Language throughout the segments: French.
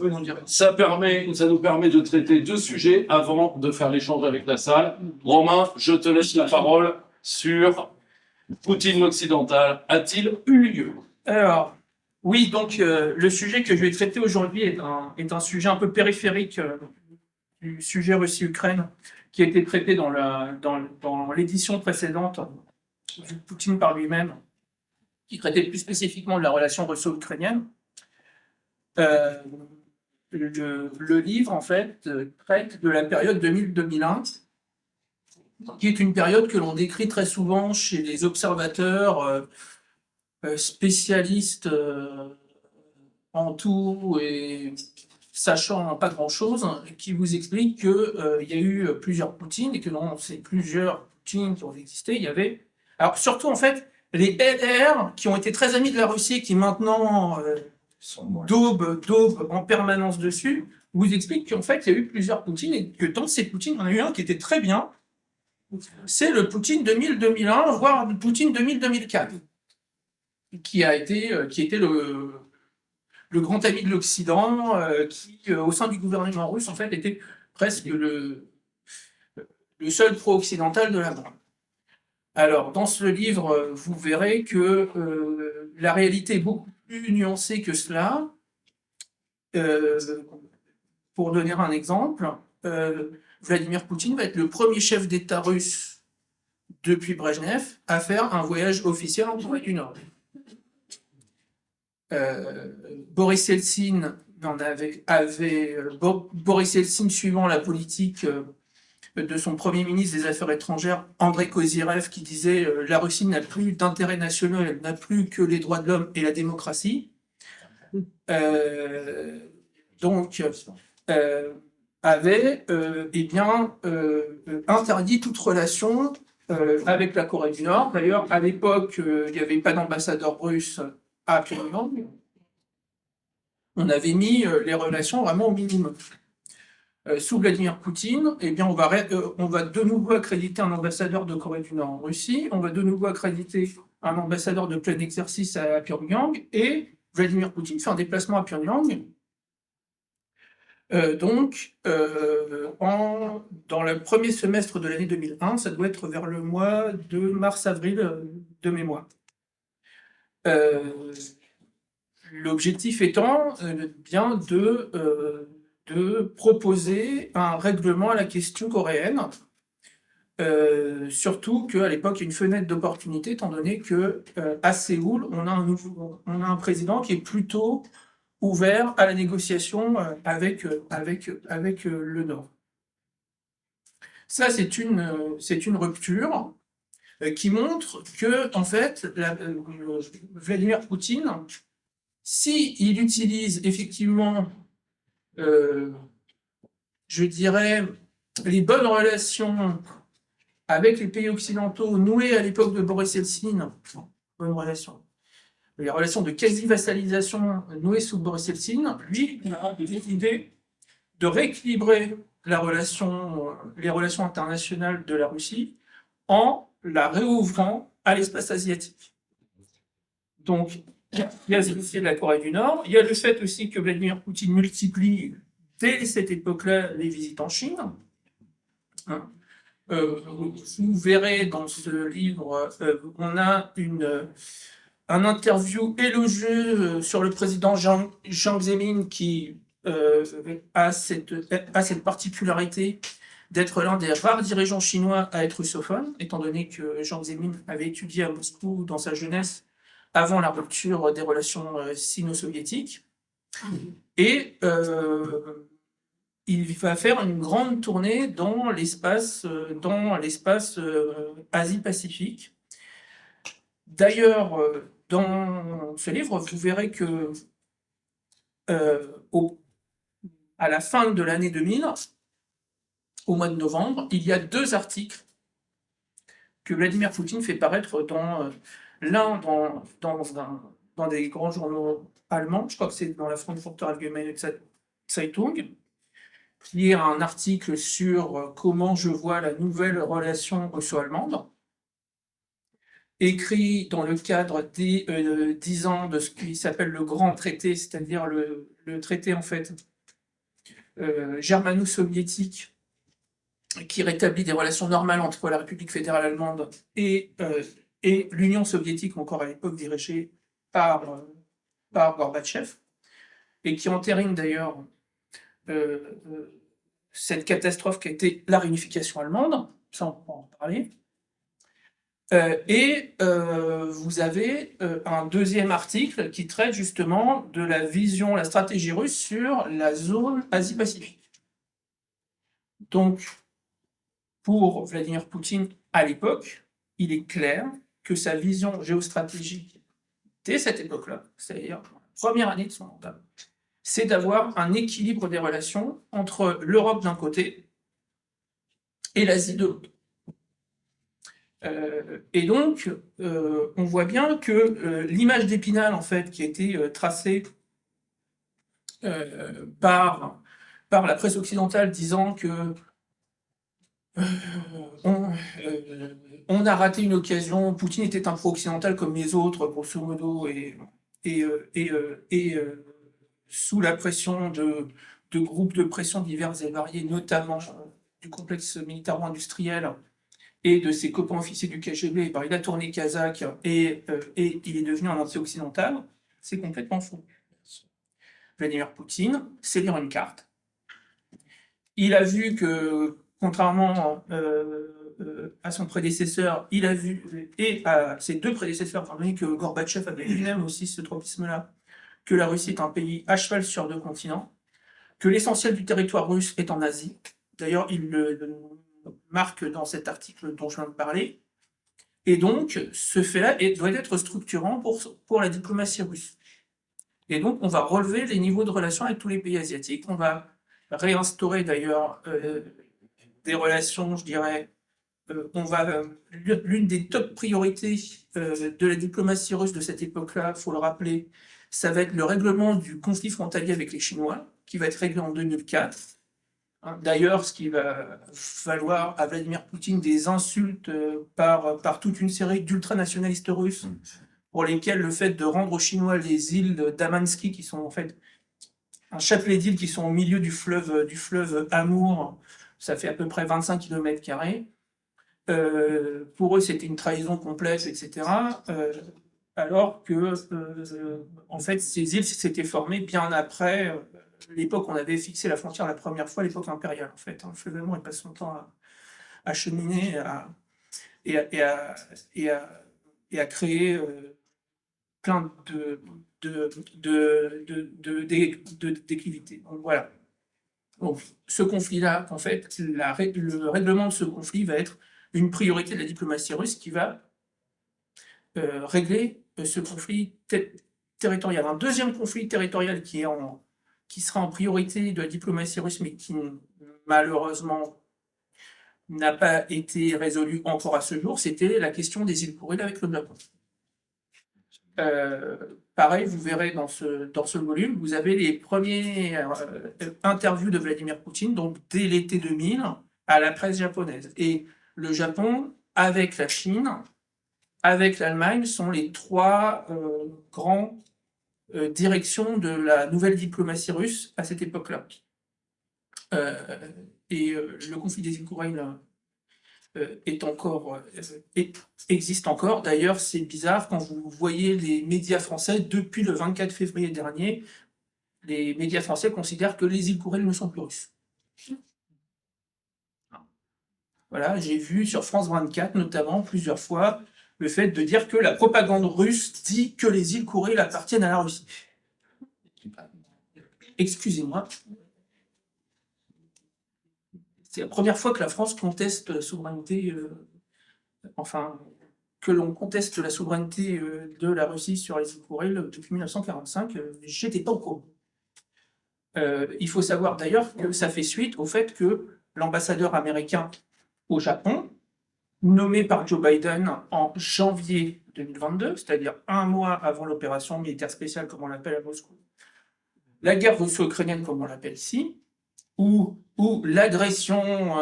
Oui, on dirait. Ça nous permet de traiter deux sujets avant de faire l'échange avec la salle. Romain, je te laisse la parole sur Poutine occidental. A-t-il eu lieu? Alors, oui, donc le sujet que je vais traiter aujourd'hui est un sujet un peu périphérique du sujet Russie-Ukraine qui a été traité dans l'édition précédente du Poutine par lui-même, qui traitait plus spécifiquement de la relation russo-ukrainienne. Le livre, en fait, traite de la période 2000-2001, qui est une période que l'on décrit très souvent chez les observateurs spécialistes en tout et sachant pas grand-chose, qui vous explique qu'il y a eu plusieurs Poutines et que dans ces plusieurs Poutines qui ont existé, il y avait... Alors surtout, en fait, les LR qui ont été très amis de la Russie et qui maintenant daubent en permanence dessus, vous explique qu'en fait, il y a eu plusieurs Poutines et que dans ces Poutines, il y en a eu un qui était très bien. C'est le Poutine 2000-2001, voire le Poutine 2000-2004, qui était le grand ami de l'Occident, qui, au sein du gouvernement russe, en fait, était presque le seul pro-occidental de la bande. Alors, dans ce livre, vous verrez que la réalité est beaucoup plus nuancée que cela. Pour donner un exemple, Vladimir Poutine va être le premier chef d'État russe depuis Brejnev à faire un voyage officiel en Corée du Nord. Boris Yeltsin Boris Yeltsin, suivant la politique de son premier ministre des Affaires étrangères, Andrei Kozyrev, qui disait la Russie n'a plus d'intérêt national, elle n'a plus que les droits de l'homme et la démocratie. Avait interdit toute relation avec la Corée du Nord. D'ailleurs, à l'époque, il n'y avait pas d'ambassadeur russe à Pyongyang. On avait mis les relations vraiment au minimum. Sous Vladimir Poutine, eh bien, on va de nouveau accréditer un ambassadeur de Corée du Nord en Russie, on va de nouveau accréditer un ambassadeur de plein exercice à Pyongyang, et Vladimir Poutine fait un déplacement à Pyongyang. Dans le premier semestre de l'année 2001, ça doit être vers le mois de mars-avril de mémoire. L'objectif étant bien de proposer un règlement à la question coréenne, surtout qu'à l'époque, il y a une fenêtre d'opportunité, étant donné qu'à Séoul, on a un président qui est plutôt ouvert à la négociation avec le Nord. Ça, c'est une rupture qui montre que, en fait, Vladimir Poutine, s'il utilise effectivement, je dirais, les bonnes relations avec les pays occidentaux nouées à l'époque de Boris Yeltsin, bonnes relations, les relations de quasi-vassalisation nouées sous Boris Yeltsin, lui, il a l'idée de rééquilibrer les relations internationales de la Russie en la réouvrant à l'espace asiatique. Donc, il y a ce dossier de la Corée du Nord, il y a le fait aussi que Vladimir Poutine multiplie dès cette époque-là les visites en Chine. Vous verrez dans ce livre, on a un interview élogieux sur le président Jiang Zemin qui a cette particularité d'être l'un des rares dirigeants chinois à être russophone, étant donné que Jiang Zemin avait étudié à Moscou dans sa jeunesse avant la rupture des relations sino-soviétiques. Et il va faire une grande tournée dans l'espace Asie-Pacifique. D'ailleurs, dans ce livre, vous verrez que à la fin de l'année 2000, au mois de novembre, il y a 2 articles que Vladimir Poutine fait paraître dans des grands journaux allemands, je crois que c'est dans la Frankfurter Allgemeine Zeitung, qui est un article sur comment je vois la nouvelle relation russo-allemande, écrit dans le cadre des 10 ans de ce qui s'appelle le Grand Traité, c'est-à-dire le traité en fait germano-soviétique qui rétablit des relations normales entre la République fédérale allemande et l'Union soviétique, encore à l'époque dirigée par Gorbatchev, et qui entérine d'ailleurs cette catastrophe qui a été la réunification allemande, ça on pourra en parler. Vous avez un deuxième article qui traite justement de la vision, la stratégie russe sur la zone Asie-Pacifique. Donc, pour Vladimir Poutine, à l'époque, il est clair que sa vision géostratégique dès cette époque-là, c'est-à-dire la première année de son mandat, c'est d'avoir un équilibre des relations entre l'Europe d'un côté et l'Asie de l'autre. Et donc, on voit bien que l'image d'Épinal, en fait, qui a été tracée par la presse occidentale disant que on a raté une occasion, Poutine était un pro-occidental comme les autres, grosso modo, et sous la pression de groupes de pression divers et variés, notamment du complexe militaro-industriel et de ses copains officiers du KGB, ben, il a tourné kazakh et il est devenu un anti-occidental, c'est complètement faux. Vladimir Poutine sait lire une carte. Il a vu que, contrairement à son prédécesseur, il a vu, et à ses deux prédécesseurs, étant donné que Gorbatchev avait lui-même aussi ce tropisme-là, que la Russie est un pays à cheval sur deux continents, que l'essentiel du territoire russe est en Asie. D'ailleurs, il le marque dans cet article dont je viens de parler. Et donc, ce fait-là doit être structurant pour la diplomatie russe. Et donc, on va relever les niveaux de relations avec tous les pays asiatiques. On va réinstaurer d'ailleurs des relations, je dirais, l'une des top priorités de la diplomatie russe de cette époque-là, il faut le rappeler, ça va être le règlement du conflit frontalier avec les Chinois, qui va être réglé en 2004. D'ailleurs, ce qui va valoir à Vladimir Poutine des insultes par toute une série d'ultranationalistes russes, pour lesquels le fait de rendre aux Chinois les îles d'Amansky, qui sont en fait un chapelet d'îles qui sont au milieu du fleuve Amour, ça fait à peu près 25 km². Pour eux, c'était une trahison complète, etc. Alors que, en fait, ces îles s'étaient formées bien après l'époque où on avait fixé la frontière la première fois, l'époque impériale, en fait. Le fleuve Amour, il passe son temps à cheminer et à créer plein de déclivités. Donc, voilà. Donc, ce conflit-là, en fait, le règlement de ce conflit va être une priorité de la diplomatie russe qui va régler ce conflit territorial. Un deuxième conflit territorial qui sera en priorité de la diplomatie russe, mais qui malheureusement n'a pas été résolu encore à ce jour, c'était la question des îles Kouriles avec le Japon. Pareil, vous verrez dans ce volume, vous avez les premières interviews de Vladimir Poutine, donc dès l'été 2000, à la presse japonaise. Et le Japon, avec la Chine, avec l'Allemagne, sont les trois grands directions de la nouvelle diplomatie russe à cette époque-là. Le conflit des îles Kouriles existe encore. D'ailleurs, c'est bizarre quand vous voyez les médias français, depuis le 24 février dernier, les médias français considèrent que les îles Kouriles ne sont plus russes. Voilà, j'ai vu sur France 24 notamment plusieurs fois le fait de dire que la propagande russe dit que les îles Kouriles appartiennent à la Russie. Excusez-moi. C'est la première fois que la France conteste la souveraineté, que l'on conteste la souveraineté de la Russie sur les îles Kouriles depuis 1945. J'étais pas au courant. Il faut savoir d'ailleurs que ça fait suite au fait que l'ambassadeur américain au Japon, nommé par Joe Biden en janvier 2022, c'est-à-dire un mois avant l'opération militaire spéciale, comme on l'appelle à Moscou, la guerre russo-ukrainienne, comme on l'appelle ici, ou l'agression,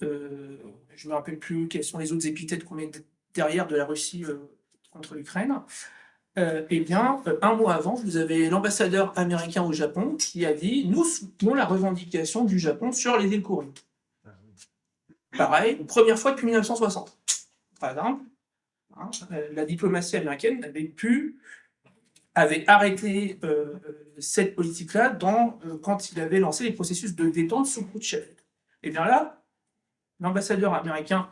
je ne me rappelle plus quelles sont les autres épithètes qu'on met derrière de la Russie contre l'Ukraine, eh bien, un mois avant, vous avez l'ambassadeur américain au Japon qui a dit « Nous soutenons la revendication du Japon sur les îles Kuriles ». Pareil, première fois depuis 1960. Par exemple, hein, la diplomatie américaine avait arrêté cette politique-là quand il avait lancé les processus de détente sous Khrouchtchev. Et bien là, l'ambassadeur américain,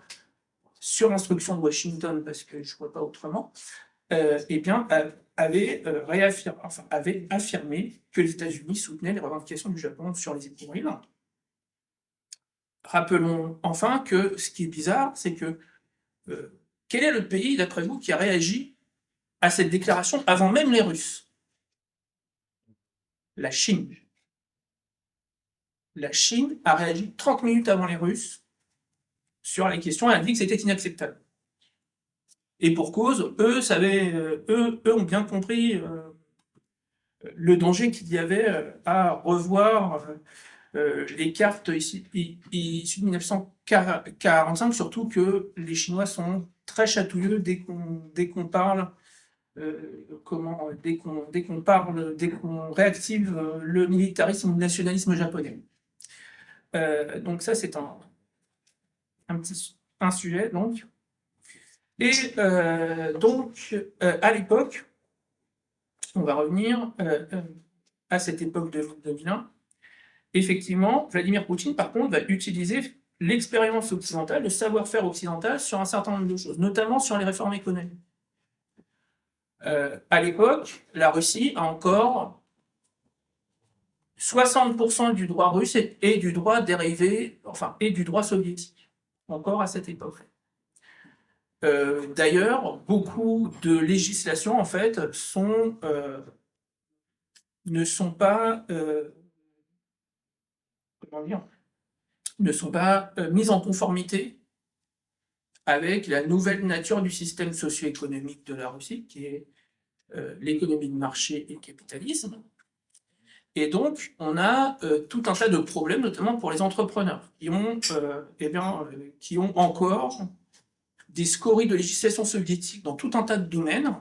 sur instruction de Washington, parce que je ne vois pas autrement, eh bien, avait affirmé que les États-Unis soutenaient les revendications du Japon sur les îles Kuriles. Rappelons enfin que ce qui est bizarre, c'est que quel est le pays, d'après vous, qui a réagi à cette déclaration avant même les Russes? La Chine. La Chine a réagi 30 minutes avant les Russes sur les questions et a dit que c'était inacceptable. Et pour cause, eux ont bien compris le danger qu'il y avait à revoir les cartes issues de 1945, surtout que les Chinois sont très chatouilleux dès qu'on parle, dès qu'on réactive le militarisme ou le nationalisme japonais. Donc ça, c'est un sujet, donc. Et à l'époque, on va revenir à cette époque de 2001, effectivement, Vladimir Poutine, par contre, va utiliser l'expérience occidentale, le savoir-faire occidental sur un certain nombre de choses, notamment sur les réformes économiques. À l'époque, la Russie a encore 60% du droit russe et du droit dérivé, enfin, et du droit soviétique, encore à cette époque. D'ailleurs, beaucoup de législations, en fait, ne sont pas mises en conformité avec la nouvelle nature du système socio-économique de la Russie, qui est l'économie de marché et le capitalisme. Et donc, on a tout un tas de problèmes, notamment pour les entrepreneurs, qui ont encore des scories de législation soviétique dans tout un tas de domaines,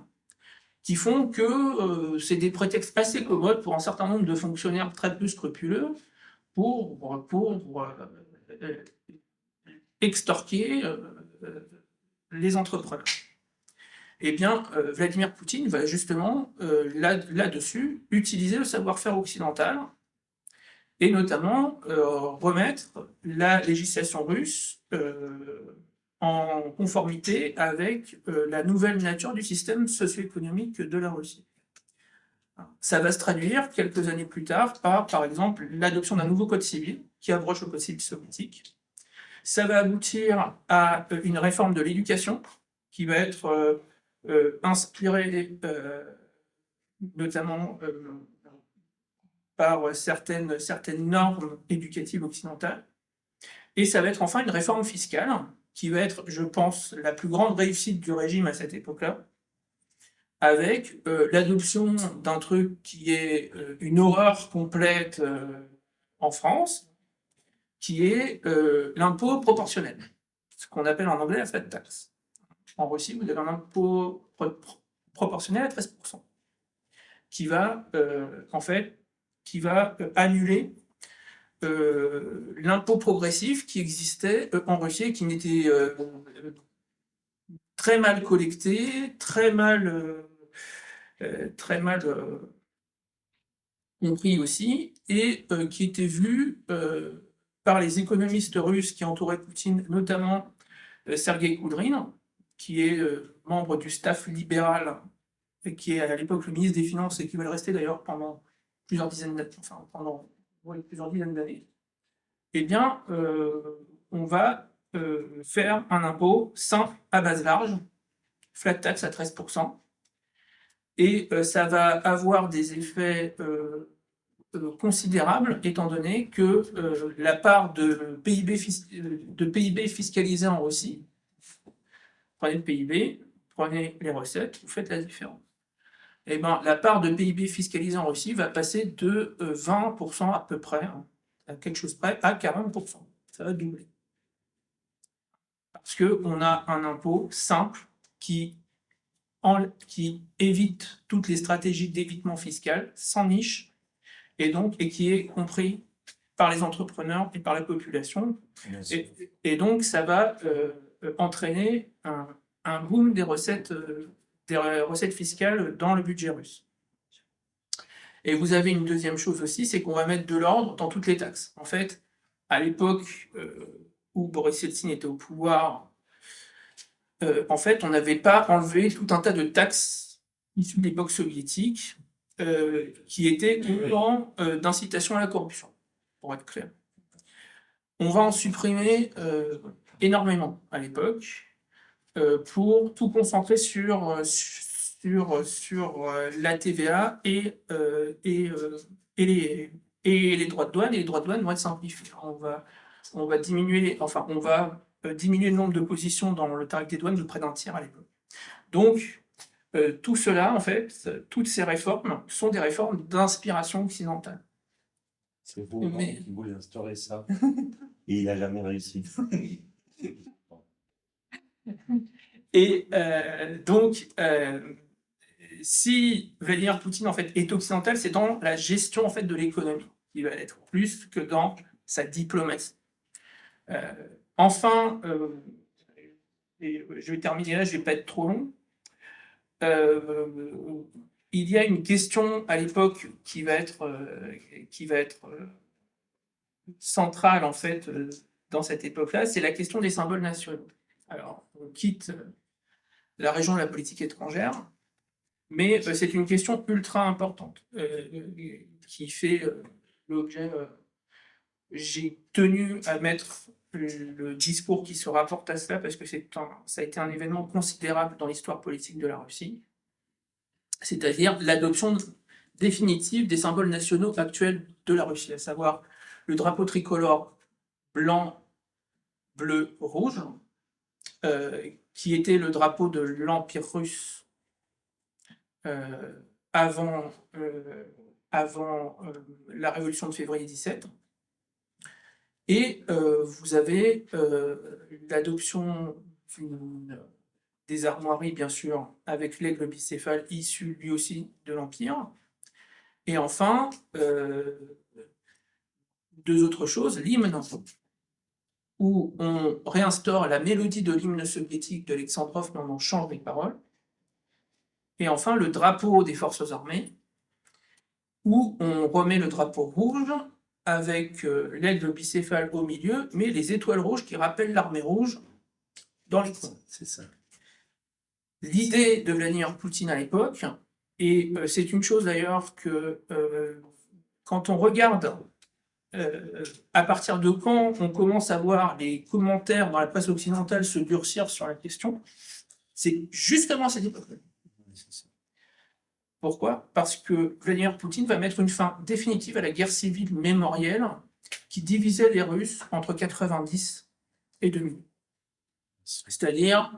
qui font que c'est des prétextes assez commodes pour un certain nombre de fonctionnaires très peu scrupuleux pour extorquer les entrepreneurs. Eh bien, Vladimir Poutine va justement, là-dessus, utiliser le savoir-faire occidental et notamment remettre la législation russe en conformité avec la nouvelle nature du système socio-économique de la Russie. Ça va se traduire quelques années plus tard par exemple, l'adoption d'un nouveau code civil qui abroge le code civil soviétique. Ça va aboutir à une réforme de l'éducation qui va être inspirée notamment par certaines normes éducatives occidentales. Et ça va être enfin une réforme fiscale qui va être, je pense, la plus grande réussite du régime à cette époque-là, avec l'adoption d'un truc qui est une horreur complète en France, qui est l'impôt proportionnel, ce qu'on appelle en anglais la flat tax. En Russie, vous avez un impôt proportionnel à 13%, qui va annuler l'impôt progressif qui existait en Russie, qui n'était très mal collecté, très mal compris aussi, et qui était vu par les économistes russes qui entouraient Poutine, notamment Sergei Koudrin, qui est membre du staff libéral, et qui est à l'époque le ministre des Finances, et qui va le rester d'ailleurs pendant plusieurs dizaines d'années. Eh bien, on va faire un impôt simple à base large, flat tax à 13%, et ça va avoir des effets considérables, étant donné que la part de PIB fiscalisé en Russie, prenez le PIB, prenez les recettes, vous faites la différence. Eh ben, la part de PIB fiscalisé en Russie va passer de 20% à peu près, à quelque chose près, à 40%. Ça va doubler. Parce qu'on a un impôt simple qui qui évite toutes les stratégies d'évitement fiscal, sans niche, et qui est compris par les entrepreneurs et par la population. Et donc, ça va entraîner un boom des recettes fiscales dans le budget russe. Et vous avez une deuxième chose aussi, c'est qu'on va mettre de l'ordre dans toutes les taxes. En fait, à l'époque où Boris Yeltsin était au pouvoir, en fait, on n'avait pas enlevé tout un tas de taxes issues de l'époque soviétique qui étaient autant d'incitation à la corruption, pour être clair. On va en supprimer énormément à l'époque pour tout concentrer sur la TVA et les droits de douane. Et les droits de douane vont être simplifiés. On va diminuer le nombre de positions dans le tarif des douanes de près d'un tiers à l'époque. Donc, tout cela, en fait, toutes ces réformes sont des réformes d'inspiration occidentale. C'est vous qui voulez instaurer ça. Et il n'a jamais réussi. Et donc, si Vladimir Poutine en fait, est occidental, c'est dans la gestion en fait, de l'économie qu'il va être, plus que dans sa diplomatie. Enfin, et je vais terminer là, je ne vais pas être trop long. Il y a une question à l'époque qui va être centrale en fait dans cette époque-là, c'est la question des symboles nationaux. Alors, on quitte la région de la politique étrangère, mais c'est une question ultra importante qui fait l'objet. J'ai tenu à mettre le discours qui se rapporte à cela parce que ça a été un événement considérable dans l'histoire politique de la Russie, c'est-à-dire l'adoption définitive des symboles nationaux actuels de la Russie, à savoir le drapeau tricolore blanc, bleu, rouge, qui était le drapeau de l'Empire russe avant la révolution de février 17. Et vous avez l'adoption des armoiries, bien sûr, avec l'aigle bicéphale issu lui aussi de l'Empire. Et enfin, deux autres choses, l'hymne, où on réinstaure la mélodie de l'hymne soviétique d'Alexandrov, mais on en change les paroles. Et enfin, le drapeau des forces armées, où on remet le drapeau rouge avec l'aigle bicéphale au milieu, mais les étoiles rouges qui rappellent l'armée rouge dans les coins. C'est ça. L'idée de Vladimir Poutine à l'époque, et c'est une chose d'ailleurs que quand on regarde à partir de quand on commence à voir les commentaires dans la presse occidentale se durcir sur la question, c'est justement à cette époque-là. Pourquoi? Parce que Vladimir Poutine va mettre une fin définitive à la guerre civile mémorielle qui divisait les Russes entre 90 et 2000. C'est-à-dire,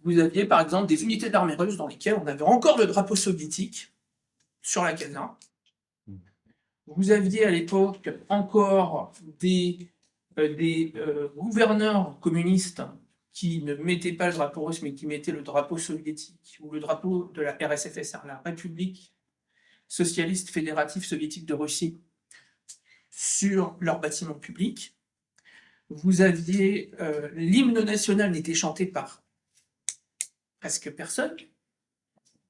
vous aviez par exemple des unités de l'armée russe dans lesquelles on avait encore le drapeau soviétique sur la caserne. Vous aviez à l'époque encore des gouverneurs communistes qui ne mettaient pas le drapeau russe, mais qui mettaient le drapeau soviétique ou le drapeau de la RSFSR, la République socialiste fédérative soviétique de Russie, sur leurs bâtiments publics. Vous aviez l'hymne national n'était chanté par presque personne,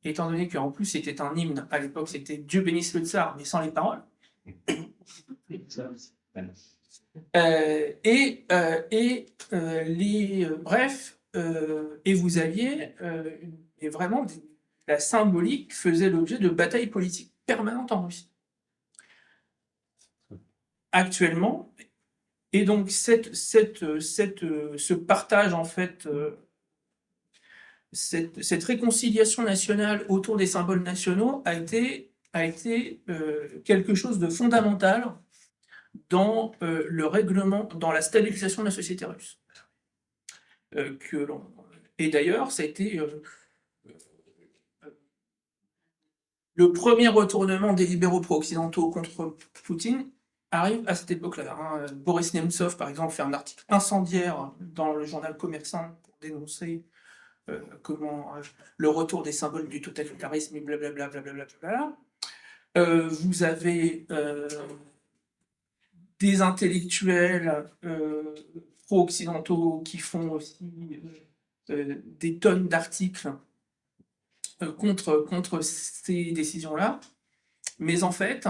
étant donné qu'en plus c'était un hymne, à l'époque c'était Dieu bénisse le tsar, mais sans les paroles. Et vous aviez et vraiment la symbolique faisait l'objet de batailles politiques permanentes en Russie. Actuellement, et donc ce partage en fait, cette réconciliation nationale autour des symboles nationaux a été quelque chose de fondamental dans le règlement, dans la stabilisation de la société russe. Et d'ailleurs, ça a été le premier retournement des libéraux pro-occidentaux contre Poutine arrive à cette époque-là. Boris Nemtsov, par exemple, fait un article incendiaire dans le journal Commerçant pour dénoncer le retour des symboles du totalitarisme, blablabla, blablabla. Vous avez des intellectuels pro-occidentaux qui font aussi des tonnes d'articles contre ces décisions-là. Mais en fait,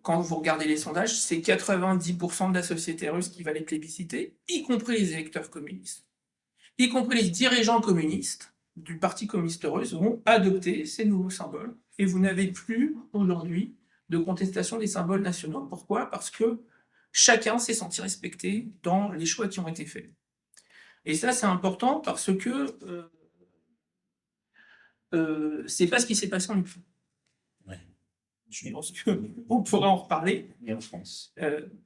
quand vous regardez les sondages, c'est 90% de la société russe qui va les plébisciter, y compris les électeurs communistes, y compris les dirigeants communistes du Parti communiste russe vont adopter ces nouveaux symboles. Et vous n'avez plus aujourd'hui de contestation des symboles nationaux. Pourquoi? Parce que chacun s'est senti respecté dans les choix qui ont été faits. Et ça, c'est important parce que c'est pas ce qui s'est passé en Ukraine. Ouais. Je pense qu'on pourrait en reparler. Et en France.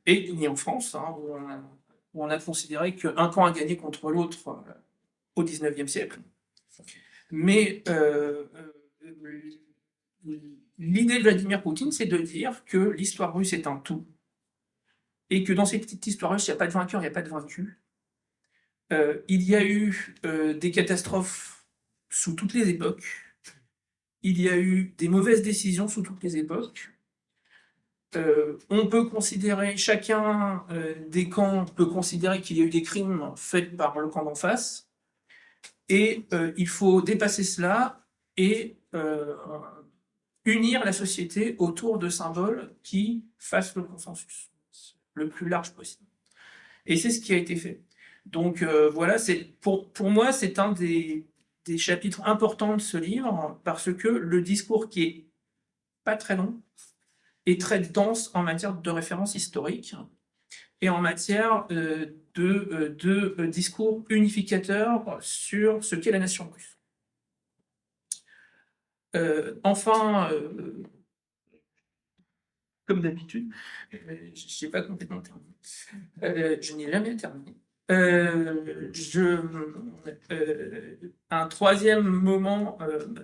Et ni en France, hein, où on a considéré qu'un camp a gagné contre l'autre au XIXe siècle. Mais l'idée de Vladimir Poutine, c'est de dire que l'histoire russe est un tout, et que dans cette petite histoire russe, il n'y a pas de vainqueur, il n'y a pas de vaincu. Il y a eu des catastrophes sous toutes les époques, il y a eu des mauvaises décisions sous toutes les époques. On peut considérer, chacun des camps peut considérer qu'il y a eu des crimes faits par le camp d'en face, et il faut dépasser cela et unir la société autour de symboles qui fassent le consensus le plus large possible. Et c'est ce qui a été fait. Donc voilà, pour moi, c'est un des chapitres importants de ce livre, parce que le discours qui est pas très long est très dense en matière de références historiques et en matière de discours unificateur sur ce qu'est la nation russe. Enfin, comme d'habitude, je n'ai pas complètement terminé. Je n'ai jamais terminé. Un troisième moment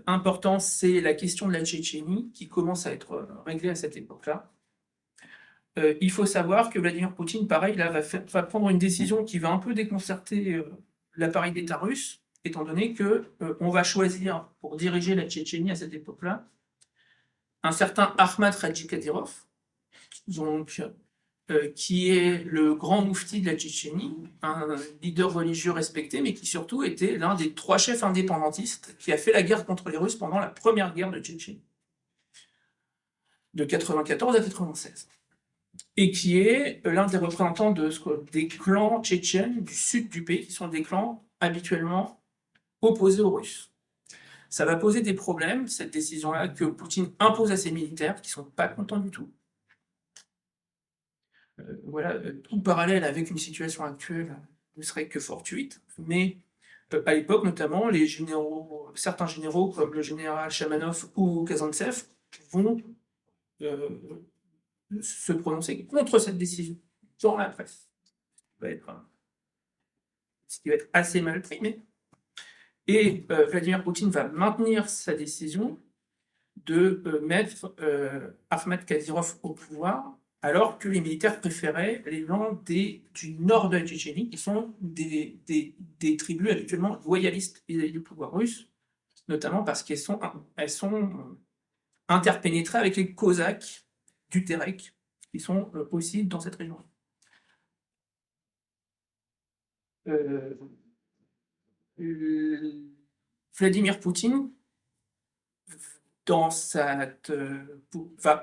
important, c'est la question de la Tchétchénie, qui commence à être réglée à cette époque-là. Il faut savoir que Vladimir Poutine, pareil, là, va prendre une décision qui va un peu déconcerter l'appareil d'État russe, étant donné qu'on va choisir pour diriger la Tchétchénie à cette époque-là un certain Ahmad Radji Kadyrov, donc, qui est le grand moufti de la Tchétchénie, un leader religieux respecté, mais qui surtout était l'un des 3 chefs indépendantistes qui a fait la guerre contre les Russes pendant la première guerre de Tchétchénie, de 94 à 96. Et qui est l'un des représentants des clans tchétchènes du sud du pays, qui sont des clans habituellement opposés aux Russes. Ça va poser des problèmes, cette décision-là, que Poutine impose à ses militaires, qui ne sont pas contents du tout. Voilà, tout parallèle avec une situation actuelle ne serait que fortuite, mais à l'époque, notamment, certains généraux, comme le général Chamanov ou Kazantsev, vont se prononcer contre cette décision dans la presse. Ce qui va être assez mal pris, mais... Et Vladimir Poutine va maintenir sa décision de mettre Ahmad Kadyrov au pouvoir, alors que les militaires préféraient les gens du nord de la Tchétchénie, qui sont des tribus habituellement loyalistes vis-à-vis du pouvoir russe, notamment parce qu'elles sont interpénétrées avec les Cosaques du Terek, qui sont aussi dans cette région. Vladimir Poutine va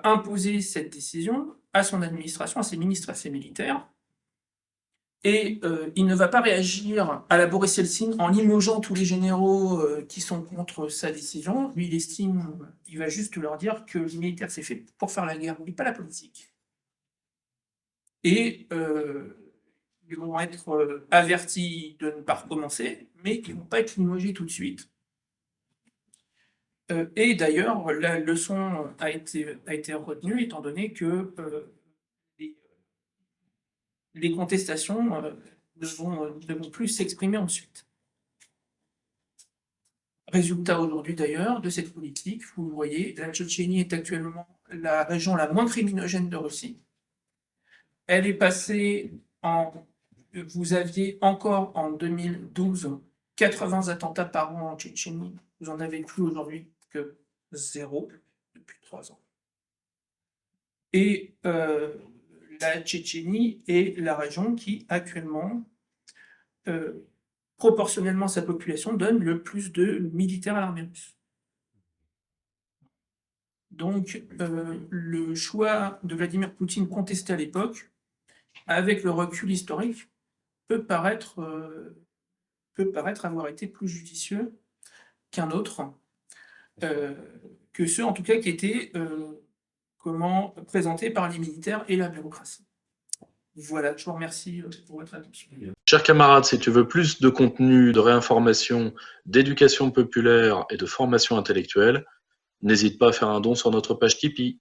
imposer cette décision à son administration, à ses ministres, à ses militaires, et il ne va pas réagir à la Boris Yeltsin en limogeant tous les généraux qui sont contre sa décision. Lui, il va juste leur dire que le militaire c'est fait pour faire la guerre, mais pas la politique. Et ils vont être avertis de ne pas recommencer, mais ils ne vont pas être limogés tout de suite. Et d'ailleurs, la leçon a été retenue, étant donné que les contestations ne vont plus s'exprimer ensuite. Résultat aujourd'hui d'ailleurs de cette politique, vous le voyez, la Tchétchénie est actuellement la région la moins criminogène de Russie. Elle est passée vous aviez encore en 2012 80 attentats par an en Tchétchénie. Vous en avez plus aujourd'hui que 0 depuis 3 ans. Et la Tchétchénie est la région qui, actuellement, proportionnellement à sa population, donne le plus de militaires à l'armée russe. Donc, le choix de Vladimir Poutine contesté à l'époque, avec le recul historique, peut paraître avoir été plus judicieux qu'un autre, que ceux en tout cas qui étaient présentés par les militaires et la bureaucratie. Voilà, je vous remercie pour votre attention. Chers camarades, si tu veux plus de contenu, de réinformation, d'éducation populaire et de formation intellectuelle, n'hésite pas à faire un don sur notre page Tipeee.